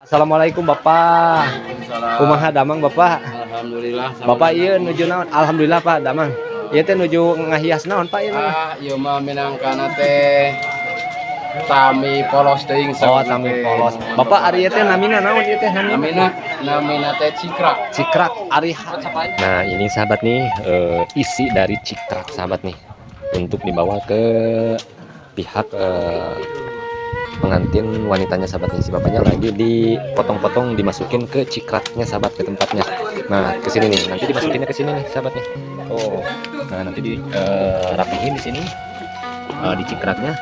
Assalamualaikum Bapak. Waalaikumsalam. Kumaha damang Bapak? Alhamdulillah. Bapak ieu nuju naon? Alhamdulillah Pak damang. Ieu teh nuju ngahias naon Pak ieu? Ieu mah minangkana teh tami polos teuing Oh, tami polos. Bapak ari ieu teh namina naon ieu teh namina? Namina teh cikrak. Cikrak ari. Nah, ini sahabat nih isi dari cikrak sahabat nih untuk dibawa ke pihak pengantin wanitanya sahabat nih. Si bapaknya lagi dipotong-potong dimasukin ke cikraknya sahabat, ke tempatnya. Nah, ke sini nih. Nanti dimasukinnya ke sini nih sahabat nih. Oh. Nah, nanti dirapihin di sini. Di cikraknya.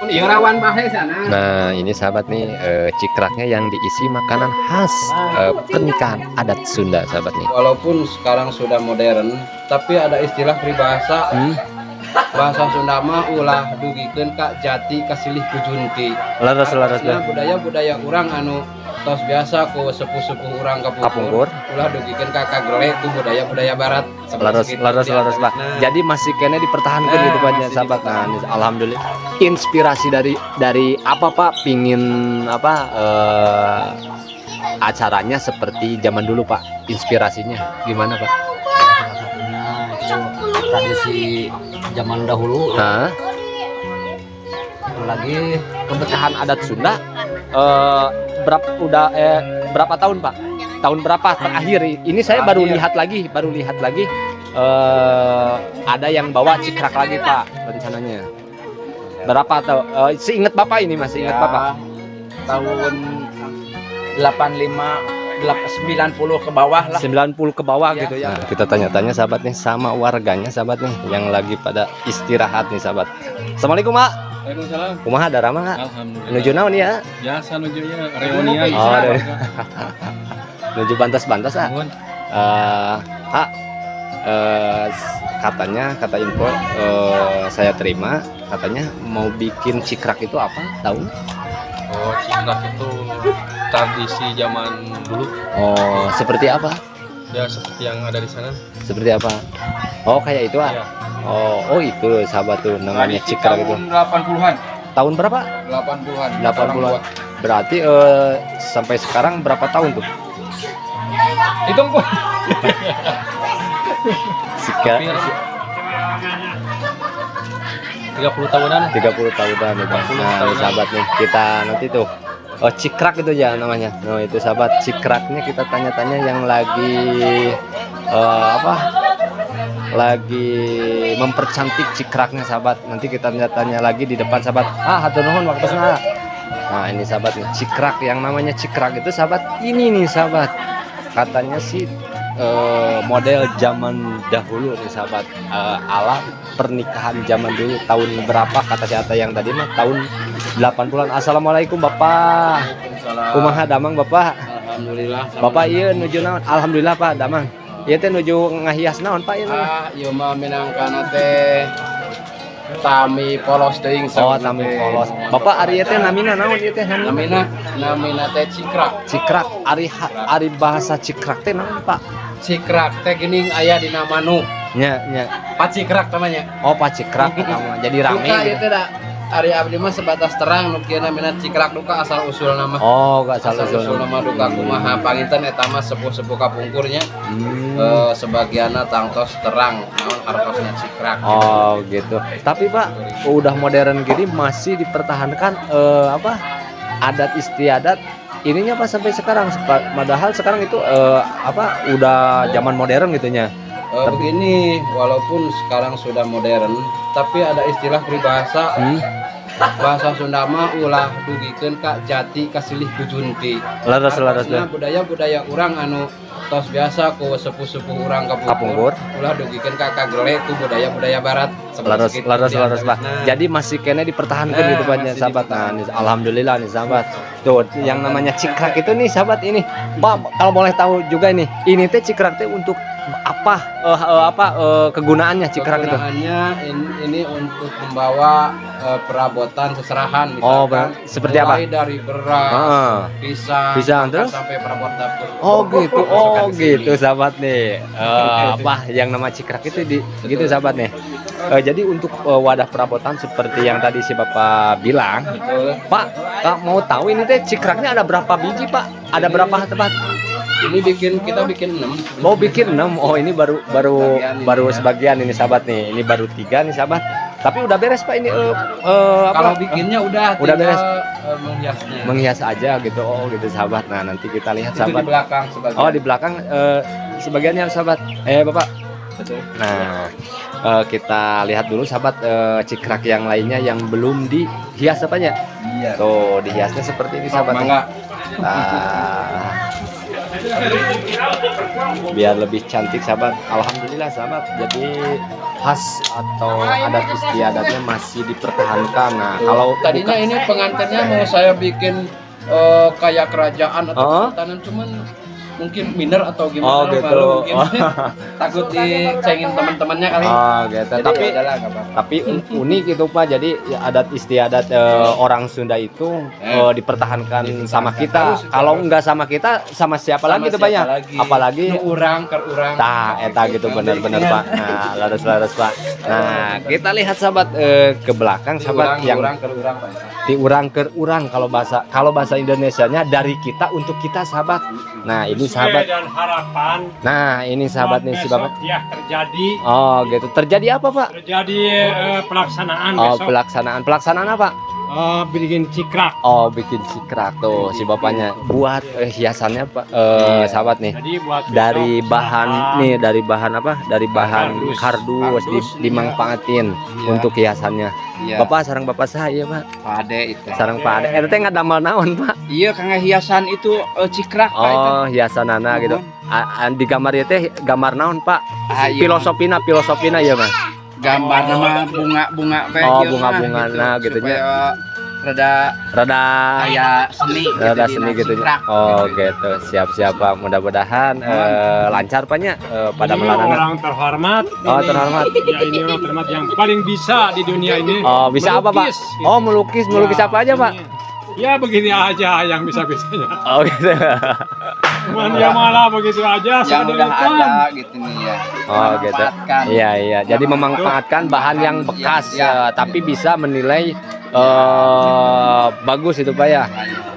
Nah, ini sahabat nih cikraknya yang diisi makanan khas pernikahan adat Sunda sahabat nih. Walaupun sekarang sudah modern, tapi ada istilah peribahasa. Bahasa Sunda mah ulah dugikeun ka jati kasilih kujunti. Laras budaya urang anu tos biasa ku sepuh-sepuh urang kapungkur. Ulah dugikeun ka kagele ku budaya barat. Laras Pak. Jadi masih kena dipertahankan gitu Pak sahabat. Nah, alhamdulillah. Inspirasi dari apa Pak? Pingin apa acaranya seperti zaman dulu Pak. Inspirasinya gimana Pak? Tradisi zaman dahulu. Nah, lagi keberkahan adat Sunda berapa tahun Pak? Tahun berapa terakhir? Ini saya baru lihat lagi ada yang bawa cikrak lagi Pak rencananya. Berapa tahu? Seingat Bapak ini masih ingat Bapak? Tahun 90 ke bawah lah. 90 ke bawah gitu ya. Nah, kita tanya-tanya sahabat nih sama warganya sahabat nih yang lagi pada istirahat nih sahabat. Assalamualaikum Pak. Waalaikumsalam. Kumaha darama Kak? Alhamdulillah. Nuju naon ya? Biasa nujunya reunian. Oh, nuju bantas-bantas ah. Katanya kata info saya terima katanya mau bikin cikrak itu apa? Tahu? Oh, cikrak itu tradisi zaman dulu. Oh, seperti apa? Ya seperti yang ada di sana. Seperti apa? Oh, kayak itu ah. Ya. Oh itu sahabat tuh namanya cikrak itu. Tahun 80-an. Tahun berapa? 80-an. 80-an. Berarti sampai sekarang berapa tahun tuh? Hitung pun. Sika 30 tahunan. 30 tahunan ya Bang. Nah, ini sahabat nih kita nanti tuh cikrak itu ya namanya. Nah, itu sahabat cikraknya kita tanya-tanya yang lagi lagi mempercantik cikraknya sahabat. Nanti kita tanya lagi di depan sahabat. Hatur nuhun waktunya. Nah, ini sahabat nih cikrak yang namanya cikrak itu sahabat. Ini nih sahabat. Katanya sih model zaman dahulu nih sahabat, ala pernikahan zaman dulu tahun berapa kata siapa yang tadi mah tahun 80-an. Assalamualaikum Bapak. Kumaha damang Bapak? Alhamdulillah. Bapak ieu nuju naon? Alhamdulillah Pak damang. Ieu teh nuju ngahias naon Pak ieu? Ieu mah minangkana teh tami polos teuing. Oh, tami polos. Bapak ari ieu teh namina naon ieu teh? Namina teh cikrak. Cikrak ari bahasa cikrak teh naon Pak? Cikrak teh geuning aya di nama nu. Nya. Pacikrak namanya. Oh, pacikrak namanya. Jadi rame. Duka ieu teh da ari abdi mah sebatas terang nu kieu namina cikrak duka asal usul nama. Oh, gak asal usul nama duka kumaha panginten eta mah sepuh-sepuh kapungkurnya. Sebagianna tangtos terang naon hartosna cikrak. Oh, gitu. Tapi Pak, udah modern gini masih dipertahankan adat istiadat ininya Pak sampai sekarang. Padahal sekarang itu udah zaman modern gitunya. Begini, walaupun sekarang sudah modern, tapi ada istilah peribahasa. Bahasa Sunda mah ulah dugikeun ka jati kasilih kujunti. Laras budaya urang anu tos biasa ku sepuh-sepuh urang kapungkur. Ulah dugikeun ka kagele ku budaya barat. Laras Pak. Jadi masih kena dipertahankan gitu Pak sahabat. Nah, alhamdulillah nih sahabat. Tuh yang namanya cikrak itu nih sahabat ini. Pak, kalau boleh tahu juga ini teh cikrak teh untuk apa kegunaannya cikrak itu? Kegunaannya ini untuk membawa perabotan seserahan misalkan. Oh, seperti apa? Dari beras, pisang terus sampai perabot dapur. Oh gitu sahabat nih. Yang nama cikrak itu gitu sahabat nih. Jadi untuk wadah perabotan seperti yang tadi si Bapak bilang, Betul. Pak, Kak mau tahu ini teh cikraknya ada berapa biji Pak? Ada berapa tempat? Ini kita bikin 6. Mau bikin 6. Oh ini baru sebagian ini sahabat nih. Ini baru 3 nih sahabat. Tapi udah beres Pak ini Kalau apa? bikinnya udah Udah beres. Menghiasnya. Menghias aja gitu. Oh gitu sahabat. Nah nanti kita lihat Itu di sahabat. belakang sebagian. Oh di belakang sebagiannya sahabat. Bapak. Betul. Nah kita lihat dulu sahabat cikrak yang lainnya yang belum dihias apanya. Iya. Tuh dihiasnya seperti ini sahabat. Mangga. Nah, biar lebih cantik sahabat. Alhamdulillah sahabat. Jadi khas atau adat istiadatnya masih dipertahankan. Nah kalau Tadinya ini pengantinnya mau saya bikin kayak kerajaan atau Oh. sultanan, cuman mungkin minder atau Oh, gimana gitu. baru mungkin Oh. takut dicengin teman-temannya kali. gitu. Jadi Tapi ya udahlah, nggak apa-apa. tapi unik itu Pak. Jadi ya, adat istiadat orang Sunda itu dipertahankan sama kita. Harus, Kalau harus. nggak sama kita, sama siapa Sama lagi tuh Pak ya? siapa lagi? Apalagi Nu urang ke urang. Nah, eta gitu bener-bener Pak. Nah, laras-laras Pak. Nah, kita lihat sahabat ke belakang sahabat yang urang ke urang Pak. diurang ke urang kalau bahasa Indonesianya dari kita untuk kita sahabat. Nah, ini sahabat. dan harapan Nah, ini sahabat nih si Bapak. besok ya terjadi Oh, gitu. Terjadi apa, Pak? terjadi pelaksanaan Oh, besok pelaksanaan apa? bikin cikrak. Oh, bikin cikrak tuh si bapaknya. Buat hiasannya Pak sahabat nih. Jadi buat besok Dari bahan silakan. nih, dari bahan apa? Dari bahan Kardus. kardus dimanfaatin Iya. untuk hiasannya. Iya. Bapak sarang bapak saya, Pak. Pade itu. Sarang Pak Ade. Eta teh ngadamel naon, Pak? Iya, kang hiasan itu cikrak Pak itu. Oh, hiasanana gitu. Di gambar ieu teh gambar naon, Pak? Ah, iya. Filosofina ya, Mas. Gambar nama bunga-bunga Oh, bunga-bunga gitu nya. Supaya rada kayak seni Rada di seni gitu cikrak, Oh gitu. gitu. Siap-siap Pak. Mudah-mudahan lancar Pak nya pada Ini melarang. orang terhormat. Oh, ini. terhormat. Ya ini orang terhormat yang paling bisa di dunia ini. Oh, bisa apa, Pak? Melukis, gitu. Oh, melukis Ya, apa aja, Pak? ini. Ya begini aja yang bisa-bisanya. Oh gitu. Cuman dia malah begitu aja Yang udah ada gitu nih ya. Oh gitu. Memanfaatkan. Iya iya. Jadi memanfaatkan bahan yang bekas Ya. tapi bisa menilai bagus itu Pak ya.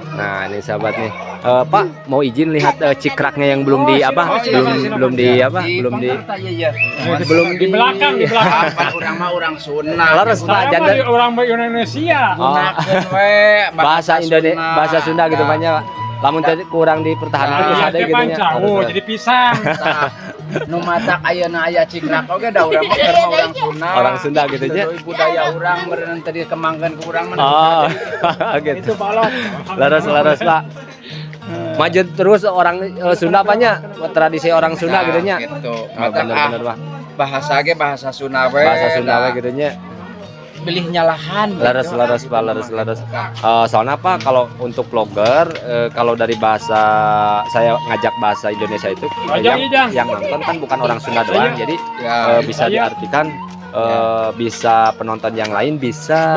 Nah, ini sahabat nih. Pak, mau izin lihat cikraknya yang belum di apa? Oh, silakan, belum silakan. belum di apa? Belum di belum di belakang, di belakang. Orang mah orang Sunda. Laras Pak, Saya jangan mah orang Indonesia. Oh. Gunakeun we bahasa Indonesia, bahasa Sunda gitu Nah, banyak Pak. Lamun tadi kurang dipertahankan Nah, terus Iya, ada teh gitu nya. pancawu, jadi pisang. tah. Nu matak ayeuna aya cikrak oge da urang mah keur mah urang Sunda. Orang Sunda gitu nya. Deui budaya urang meureun tadi kembangkeun ke urang mah. Oh, gitu. Itu balot. Laras Pak. Maju terus orang Sunda banyak tradisi orang Sunda gitu nya. Gitu. Oh, Matak bener-bener Pak. bahasa ge bahasa Sunda we. Bahasa Sunda we gitu nya. Pilihnya lahan. Laras Pak, laras. Soalnya apa kalau untuk vlogger kalau dari bahasa saya ngajak bahasa Indonesia itu yang nonton kan bukan orang Sunda doang, jadi Ya, bisa Iya. diartikan bisa penonton yang lain bisa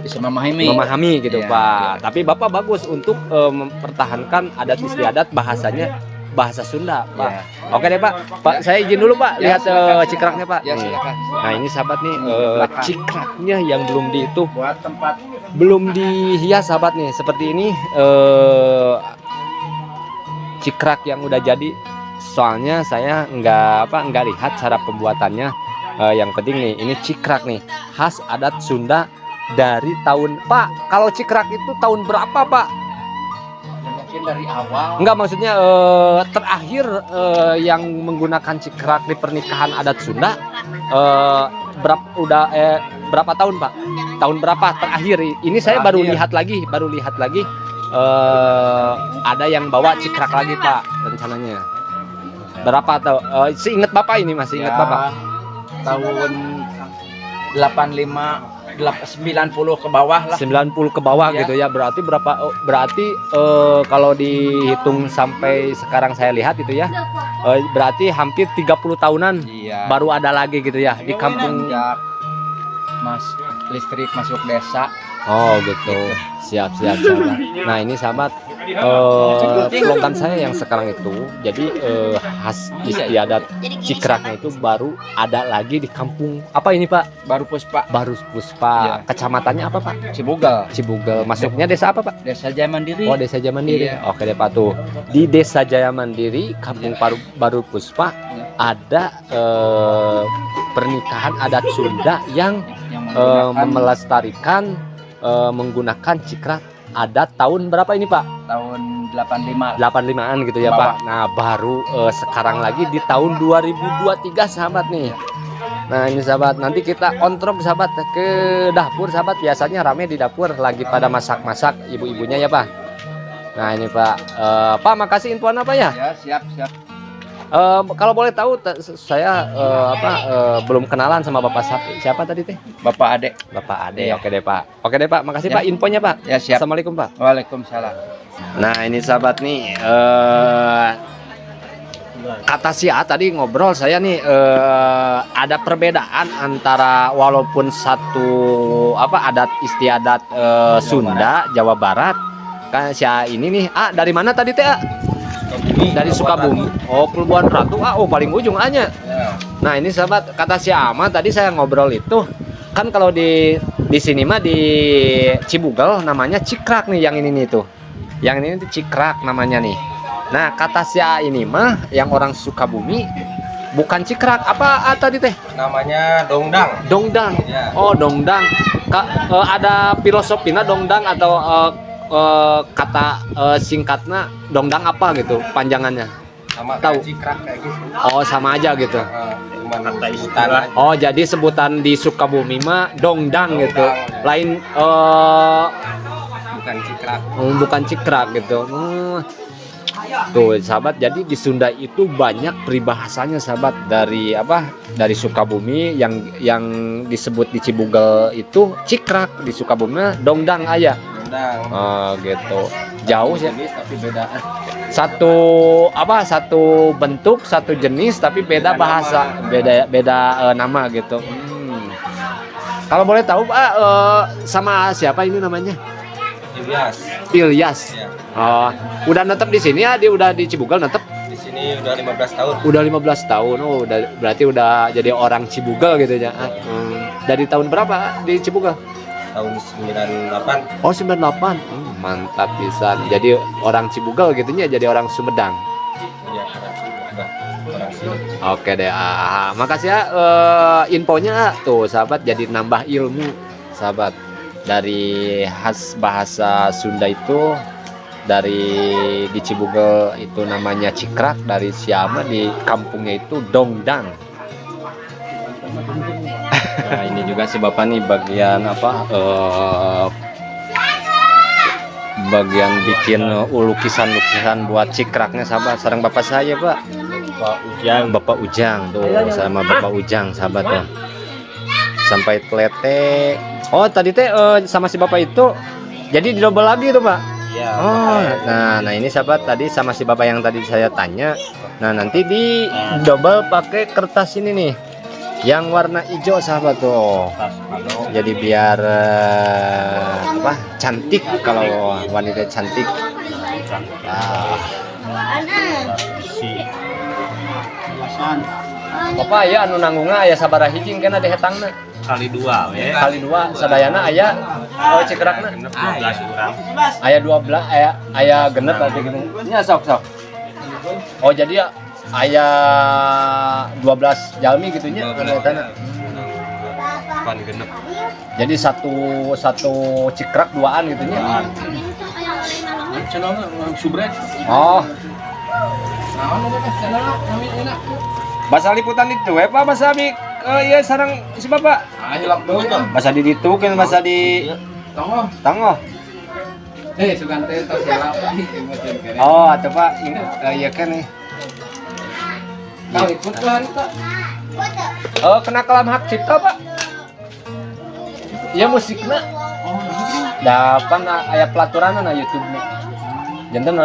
bisa memahami. memahami gitu Iya, Pak. Tapi Bapak bagus untuk mempertahankan adat istiadat bahasanya bahasa Sunda Pak. Ya. Oke deh Pak. Pak saya izin dulu Pak Ya, lihat silakan. cikraknya Pak. Ya, Nih. silakan. Nah ini sahabat nih Belakang. cikraknya yang belum di itu Buat tempat belum dihias sahabat nih seperti ini cikrak yang udah jadi. Soalnya saya nggak lihat cara pembuatannya. Yang penting nih ini cikrak nih khas adat Sunda dari tahun Pak. Kalau cikrak itu tahun berapa Pak? mungkin dari awal. Enggak maksudnya terakhir yang menggunakan cikrak di pernikahan adat Sunda berapa tahun Pak? Tahun berapa terakhir? Ini saya baru lihat lagi ada yang bawa cikrak lagi Pak rencananya. Berapa tahu? Seingat Bapak ini masih ingat Bapak? Tahun 85 90 ke bawah lah. 90 ke bawah Ya. gitu ya. Berarti kalau dihitung sampai sekarang saya lihat itu ya. Berarti hampir 30 tahunan Iya. baru ada lagi gitu ya di kampung. Sejak listrik masuk desa. Oh gitu. Siap. Nah ini sahabat slogan saya yang sekarang itu, jadi khas istiadat Cikraknya itu baru ada lagi di kampung apa ini Pak? Baru Puspa. Baru Puspa. Kecamatannya apa Pak? Cibugal. Cibugal. Masuknya desa apa Pak? Desa Jaya Mandiri. Oh, Desa Jaya Mandiri. Iya. Oke deh Pak tuh. Di Desa Jaya Mandiri, Kampung Baru Puspa ada pernikahan adat Sunda yang melestarikan menggunakan cikrak adat tahun berapa ini Pak? Tahun 85. 85-an gitu ya Pak. Nah, baru sekarang lagi di tahun 2023 sahabat nih. Nah, ini sahabat, nanti kita ontrok sahabat ke dapur sahabat. Biasanya rame di dapur lagi pada masak-masak ibu-ibunya ya Pak. Nah, ini Pak. Pak, makasih infoan apa ya? Ya, siap. Kalau boleh tahu saya belum kenalan sama Bapak siapa tadi teh? Bapak Ade. Bapak Ade. Iya. Oke deh Pak. Oke deh Pak. Makasih Ya. Pak infonya Pak. Ya, siap. Assalamualaikum Pak. Waalaikumsalam. Nah, ini sahabat nih kata si A tadi ngobrol saya nih ada perbedaan antara walaupun satu adat istiadat Sunda Jawa Barat kan si A ini nih dari mana tadi teh A? Dari Sukabumi. Oh, Pelabuhan Ratu. Paling ujung aja. Nah, ini sahabat kata si Ama tadi saya ngobrol itu kan kalau di sini mah di Cibugal namanya Cikrak nih yang ini nih tuh. Yang ini tuh Cikrak namanya nih. Nah, kata si A ini mah yang orang Sukabumi bukan Cikrak. Apa tadi teh? Namanya Dongdang. Dongdang. Ya. Oh, Dongdang. Ada filosofinya Dongdang atau kata singkatnya Dongdang apa gitu panjangannya? Sama Tahu. Cikrak kayak gitu. Oh, sama aja gitu. Cuman kata istilah. Oh, jadi sebutan di Sukabumi mah Dongdang gitu. Lain Bukan Cikrak. bukan Cikrak gitu. Tuh sahabat, jadi di Sunda itu banyak peribahasanya sahabat, dari dari Sukabumi yang disebut di Cibugal itu Cikrak, di Sukabumi Dongdang ayah. Dongdang. Oh gitu, jauh sih. Jenis tapi beda. Satu bentuk, satu jenis tapi beda bahasa, beda nama gitu. Kalau boleh tahu Pak, sama siapa ini namanya? Ilyas. Ya. Oh, udah netep di sini ya? Udah di Cibugal netep? Di sini udah 15 tahun. Udah 15 tahun. Oh, berarti udah jadi orang Cibugal gitu ya. Dari tahun berapa di Cibugal? Tahun 98. Oh, 98. Mantap pisan. Jadi orang Cibugal gitunya, jadi orang Sumedang. Iya, orang sini. Oke deh. Makasih ya infonya tuh sahabat, jadi nambah ilmu sahabat. Dari khas bahasa Sunda itu dari di Cibugal itu namanya Cikrak, dari Siama di kampungnya itu Dongdang. Nah, ini juga si Bapak nih bagian bagian bikin lukisan buat Cikraknya sahabat. Sarang Bapak saya Pak. Bapak Ujang tuh sama Bapak Ujang sahabat tuh. Sampai telete. Oh, tadi teh sama si Bapak itu jadi didobel lagi tuh Pak. Iya. Oh, nah ini sahabat tadi sama si Bapak yang tadi saya tanya. Nah, nanti di double pakai kertas ini nih. Yang warna hijau sahabat tuh. Jadi biar cantik kalau wanita cantik. Bapak ya anu nanggungna aya sabaraha hiji kana di hetangna? Kali 2 we. Kali 2 sadayana aya Cikrakna. Aya 12 aya genep tadi gitu. Nya sok. Oh, jadi aya 12 jalmi gitu nya eta. Pan genep. Jadi satu Cikrak duaan gitu nya. Cenah subrek. Oh, Naon eta cenah enak. bahasa liputan itu Pak bahasa iya sareng si Bapak. Hilap deui kan. Bahasa di ditu kan bahasa di Tangoh. Sugan teh tos hilap. Oh, atuh Pak, iya kan nih. Kali putuhan Pak. Kena kelam hak cipta Pak. Iya musiknya. Dapan aya pelaturan na YouTube-nya. Janten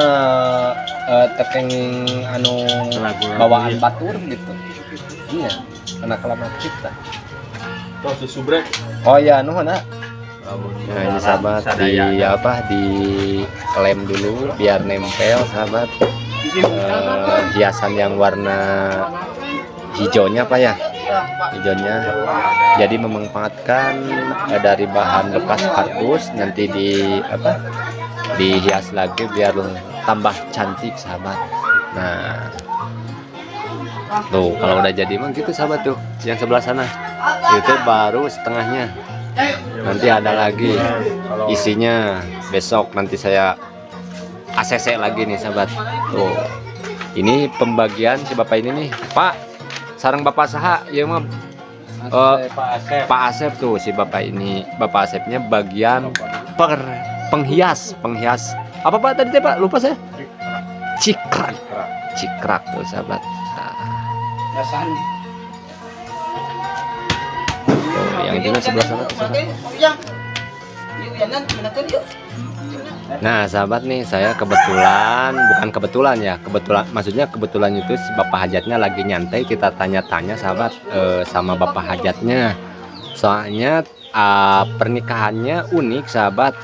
tekeng anu bawaan batur gitu. Iya, kena kelam hak cipta. Tos subrek. Oh iya, nuhun Nah ini sahabat di apa di lem dulu biar nempel sahabat. Hiasan yang warna hijaunya Pak ya, hijaunya. Jadi memanfaatkan dari bahan bekas kardus nanti dihias lagi biar tambah cantik sahabat. Nah tuh kalau udah jadi emang gitu sahabat tuh yang sebelah sana itu baru setengahnya. Nanti ada lagi isinya besok nanti saya ACC lagi nih sahabat. Tuh ini pembagian si bapak ini nih Pak, sarang bapak saha ya mah Pak Asep tuh si bapak ini, Bapak Asepnya bagian penghias apa Pak tadi Pak lupa saya. Cikrak tuh sahabat. Tuh, yang itu sebelah sana tuh sahabat. Nah sahabat nih saya kebetulan maksudnya kebetulan itu si bapak hajatnya lagi nyantai, kita tanya-tanya sahabat sama bapak hajatnya, soalnya pernikahannya unik sahabat.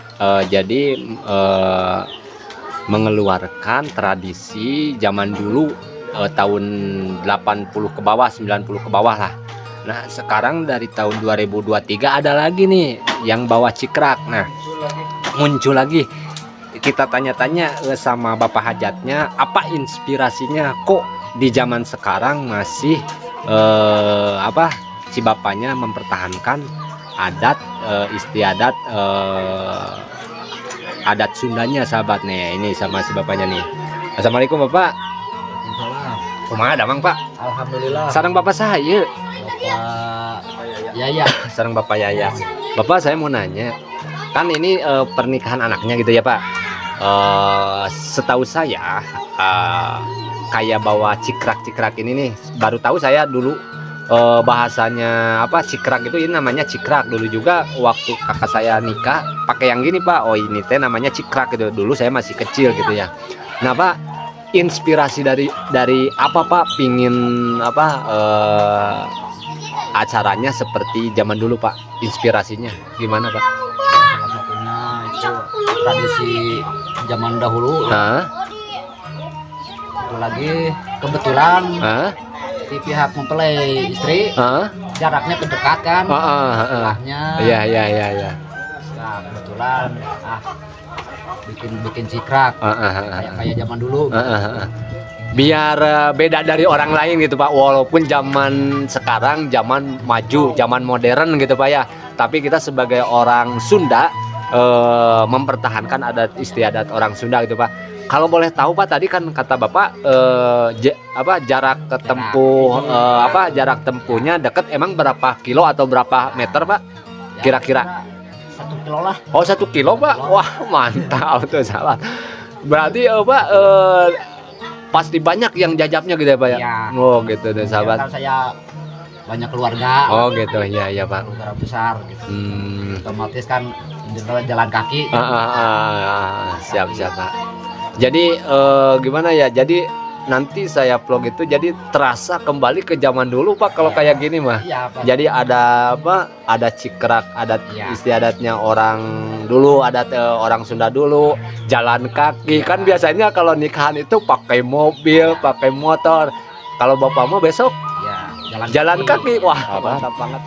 Jadi mengeluarkan tradisi zaman dulu tahun 80 ke bawah 90 ke bawah lah. Nah sekarang dari tahun 2023 ada lagi nih yang bawa cikrak. Nah muncul lagi, kita tanya-tanya sama bapak hajatnya apa inspirasinya kok di zaman sekarang masih si bapaknya mempertahankan adat istiadat adat Sundanya sahabat nih. Ini sama si bapaknya nih. Assalamualaikum Bapak. Kumaha damang Pak? Alhamdulillah. Sareng Bapak saya. Bapak Yaya. Sareng Bapak Yaya. Bapak saya mau nanya, kan ini pernikahan anaknya gitu ya Pak. Setahu saya kayak bawa cikrak ini nih. Baru tahu saya dulu bahasanya apa cikrak itu, ini namanya cikrak. Dulu juga waktu kakak saya nikah pakai yang gini Pak. Oh ini teh namanya cikrak gitu. Dulu saya masih kecil gitu ya. Nah Pak, inspirasi dari apa Pak? Pingin acaranya seperti zaman dulu Pak. Inspirasinya gimana Pak? Salah satunya itu tradisi zaman dahulu. Itu lagi kebetulan di pihak mempelai istri jaraknya terdekat kan. Sebelahnya. Iya. Nah kebetulan bikin cikrak kayak zaman dulu. Biar beda dari orang lain gitu Pak, walaupun zaman sekarang zaman maju, zaman modern gitu Pak ya, tapi kita sebagai orang Sunda mempertahankan adat istiadat orang Sunda gitu Pak. Kalau boleh tahu Pak, tadi kan kata Bapak jarak tempuhnya deket, emang berapa kilo atau berapa meter Pak kira-kira? 1 kilo lah. Oh 1 kilo Pak, wah mantap tuh sahabat. Berarti Pak pasti banyak yang jajapnya gitu ya Pak ya? Iya. Oh gitu deh sahabat. Kan saya banyak keluarga. Oh gitu ya Pak. Keluarga besar gitu. Otomatis kan jalan kaki. Siap Pak. Jadi gimana ya? Jadi nanti saya vlog itu jadi terasa kembali ke zaman dulu Pak kalau kayak gini mah. Iya, Pak. Jadi ada ada cikrak, adat istiadatnya orang dulu, adat orang Sunda dulu, jalan kaki. Kan biasanya kalau nikahan itu pakai mobil, pakai motor. Kalau Bapak mau besok jalan kaki. Wah, mantap banget.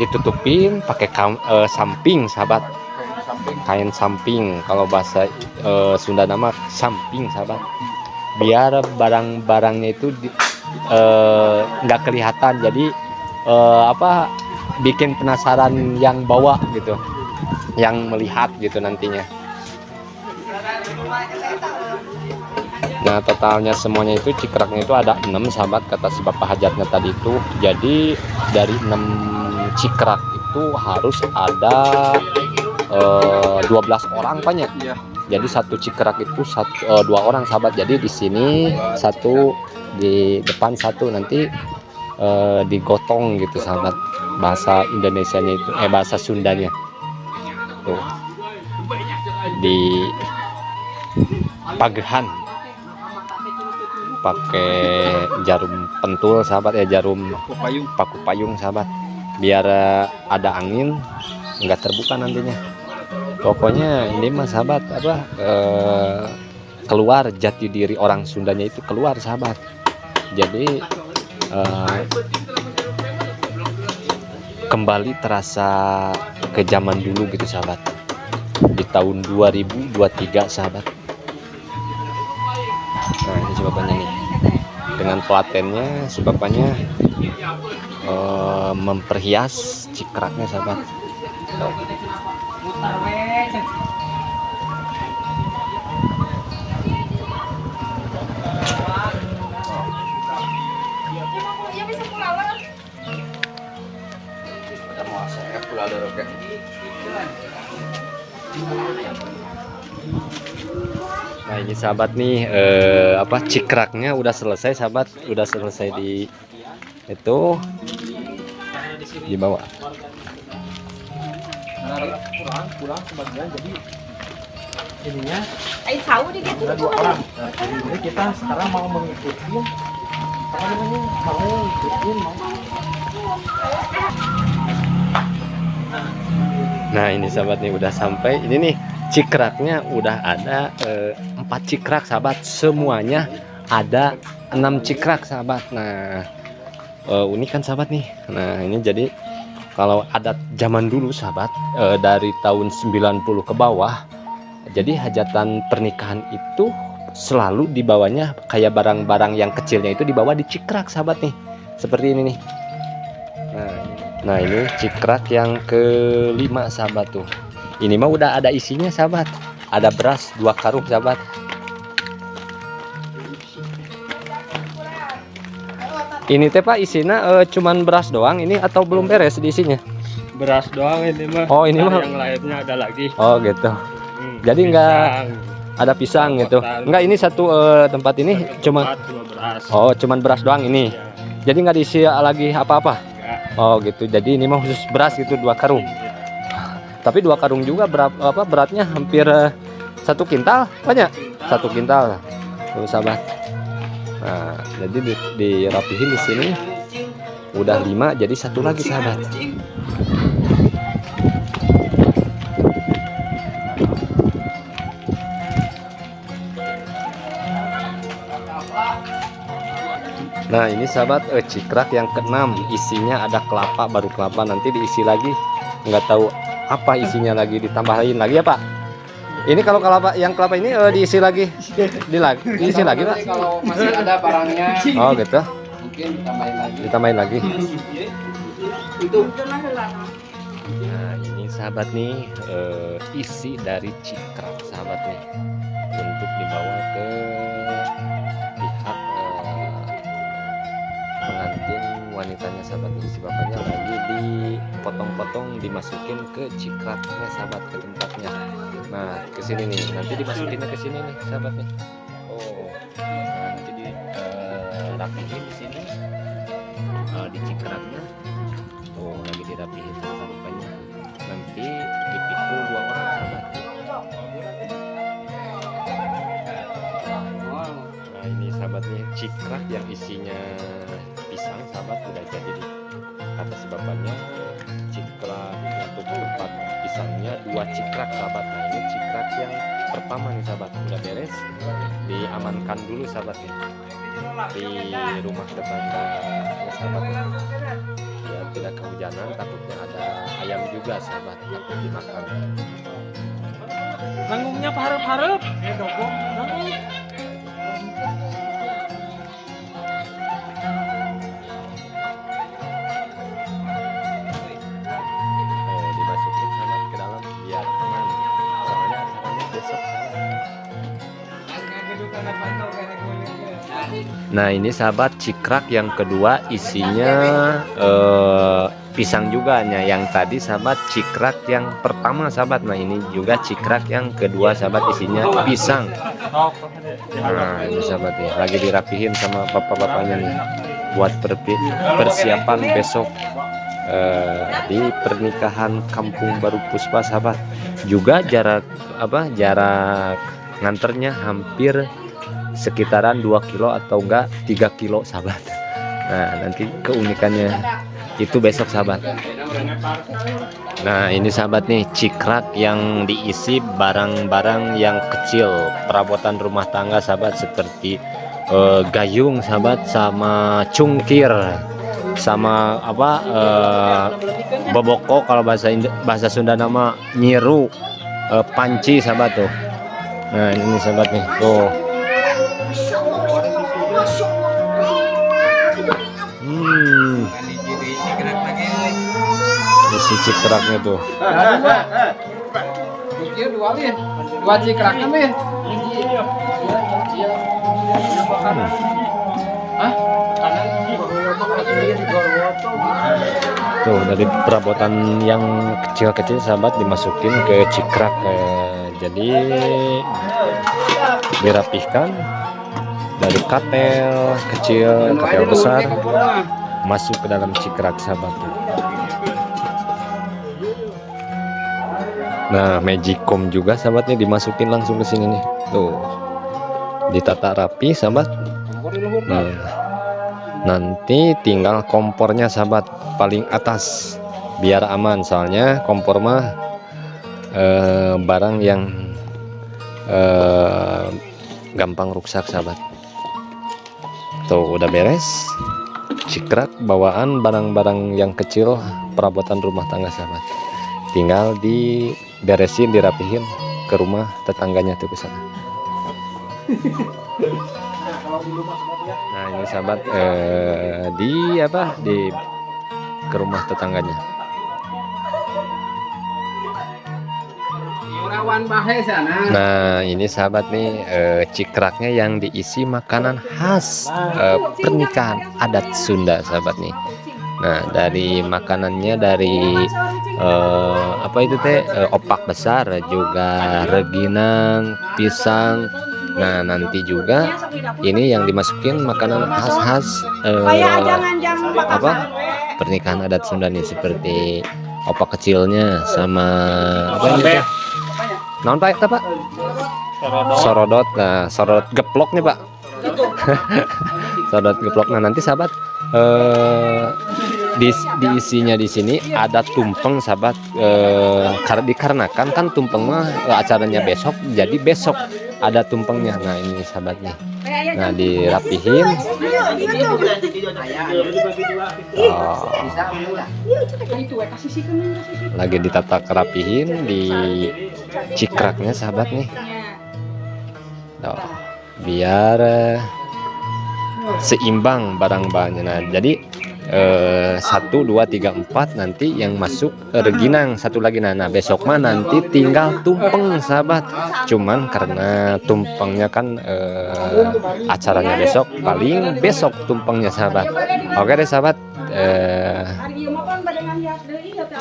Ditutupin pakai samping sahabat. Kain samping, kalau bahasa Sunda nama samping sahabat, biar barang-barangnya itu nggak kelihatan, jadi bikin penasaran yang bawa gitu, yang melihat gitu nantinya. Nah totalnya semuanya itu cikraknya itu ada 6 sahabat kata si bapak hajatnya tadi itu. Jadi dari 6 cikrak itu harus ada 12 orang banyak. Iya. Jadi satu cikrak itu 2 orang sahabat. Jadi di sini 1, di depan 1, nanti digotong gitu sahabat. Bahasa Indonesianya itu bahasa Sundanya. Tuh. Di pagehan. Pakai jarum pentul sahabat ya, jarum paku payung sahabat. biar ada angin nggak terbuka nantinya. Pokoknya ini mah sahabat apa keluar jati diri orang Sundanya itu keluar sahabat. Jadi kembali terasa ke zaman dulu gitu sahabat, di tahun 2023 sahabat. Nah ini sebabannya nih, dengan pelatennya sebabannya memperhias cikraknya sahabat. Nah ini sahabat nih apa cikraknya udah selesai sahabat, udah selesai di itu di bawah. Kurang sebagian, jadi ininya tahu di gitu ada 2 orang. Jadi kita sekarang mau mengikuti apa namanya, mau. Nah ini sahabat nih udah sampai, ini nih cikraknya udah ada 4 cikrak sahabat, semuanya ada 6 cikrak sahabat. Nah unik kan sahabat nih. Nah ini jadi kalau adat zaman dulu sahabat, dari tahun 90 ke bawah, jadi hajatan pernikahan itu selalu dibawanya kayak barang-barang yang kecilnya itu dibawa di cikrak sahabat nih, seperti ini nih. Nah ini cikrak yang kelima sahabat tuh. Ini mah udah ada isinya sahabat, ada beras 2 karung sahabat. Ini teh Pak isinya cuman beras doang ini atau belum beres di isinya? Beras doang ini mah. Oh ini mah. Yang lainnya ada lagi. Oh gitu. Jadi enggak ada pisang gitu. Enggak, ini satu tempat ini cuma beras. Oh cuman beras doang ini. Jadi nggak diisi lagi apa-apa. Oh gitu. Jadi ini mah khusus beras gitu 2 karung. Tapi 2 karung juga apa beratnya hampir 1 kintal banyak. 1 kintal. Tuh sahabat. Nah, jadi dirapihin di sini udah 5, jadi 1 lagi sahabat. Nah ini sahabat cikrak yang ke-6, isinya ada kelapa, baru kelapa, nanti diisi lagi, nggak tahu apa isinya lagi, ditambahin lagi ya Pak. Ini kalau kelapa yang kelapa ini diisi lagi, diisi lagi Pak. Kalau masih ada barangnya, Oh gitu, mungkin ditambahin lagi. Nah ini sahabat nih isi dari cikrak sahabat nih, untuk dibawa ke pihak pengantin wanitanya sahabat nih. Si bapaknya lagi dipotong-potong, dimasukin ke cikraknya sahabat, ke tempatnya. Nah kesini nih, nanti dimasukinnya ke sini nih sahabat nih. Oh, nah nanti dirapihin di sini di cikraknya. Oh lagi dirapihin sama bapaknya. Nanti dipikul 2 orang sahabat. Nah ini sahabat nih cikrak yang isinya pisang sahabat udah jadi nih. Kata si bapaknya cikrak untuk tempat pisangnya 2 cikrak sahabat. Nah ini cikrak yang pertama nih sahabat udah beres, diamankan dulu sahabat nih di rumah tetangga sahabat nih. Ya tidak kehujanan, takutnya ada ayam juga sahabat, takut dimakan. Nanggungnya harap-harap. Dogong. Nanggung. Dimasukin sahabat ke dalam biar aman, soalnya acaranya besok sahabat. Nah ini sahabat cikrak yang kedua isinya pisang juga nya. Yang tadi sahabat cikrak yang pertama sahabat. Nah ini juga cikrak yang kedua sahabat, isinya pisang. Nah ini sahabat ya, lagi dirapihin sama bapak-bapaknya nih buat persiapan besok di pernikahan Kampung Baru Puspa sahabat. Juga jarak nganternya hampir sekitaran 2 kilo atau enggak 3 kilo sahabat. Nah nanti keunikannya Itu besok sahabat. Nah ini sahabat nih, cikrak yang diisi barang-barang yang kecil, perabotan rumah tangga sahabat, seperti gayung sahabat, sama cungkir, sama apa, boboko kalau bahasa Sunda nama nyiru, panci sahabat tuh. Nah ini sahabat nih tuh. Isi cikraknya tuh. Dua cikraknya nih. Tuh dari perabotan yang kecil-kecil sahabat dimasukin ke cikrak, jadi dirapihkan dari katel kecil, katel besar masuk ke dalam cikrak sahabat tuh. Nah magicom juga sahabatnya dimasukin langsung ke sini nih tuh, ditata rapi sahabat. Nah nanti tinggal kompornya sahabat paling atas biar aman, soalnya kompor mah barang yang gampang rusak sahabat. Tuh udah beres cikrak bawaan barang-barang yang kecil perabotan rumah tangga sahabat, tinggal diberesin dirapihin ke rumah tetangganya tuh ke sana. Nah ini sahabat di ke rumah tetangganya. Nah ini sahabat nih cikraknya yang diisi makanan khas pernikahan adat Sunda sahabat nih. Nah dari makanannya dari apa itu teh, opak besar, juga reginang, pisang. Nah nanti juga ini yang dimasukin makanan khas-khas apa pernikahan adat Sunda nih, seperti opak kecilnya sama apa ini? Naon Pak? Apa? Sorodot. Nah sorodot geplok nih Pak. Sorodot geplok. Nah nanti sahabat diisinya di sini ada tumpeng sahabat, dikarenakan kan tumpeng mah acaranya besok, jadi besok ada tumpengnya. Nah ini sahabat nih, nah dirapihin. Lagi ditata kerapihin di cikraknya sahabat nih, biar seimbang barang-barangnya. Nah jadi 1, 2, 3, 4 nanti yang masuk reginang, satu lagi. Nah besok mah nanti tinggal tumpeng sahabat, cuman karena tumpengnya kan acaranya besok, paling besok tumpengnya sahabat. Oke deh sahabat,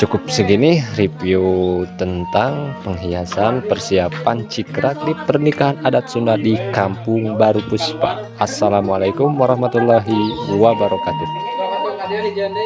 cukup segini review tentang penghiasan persiapan cikrak di pernikahan adat Sunda di Kampung Baru Puspa. Assalamualaikum warahmatullahi wabarakatuh. Dia di jande.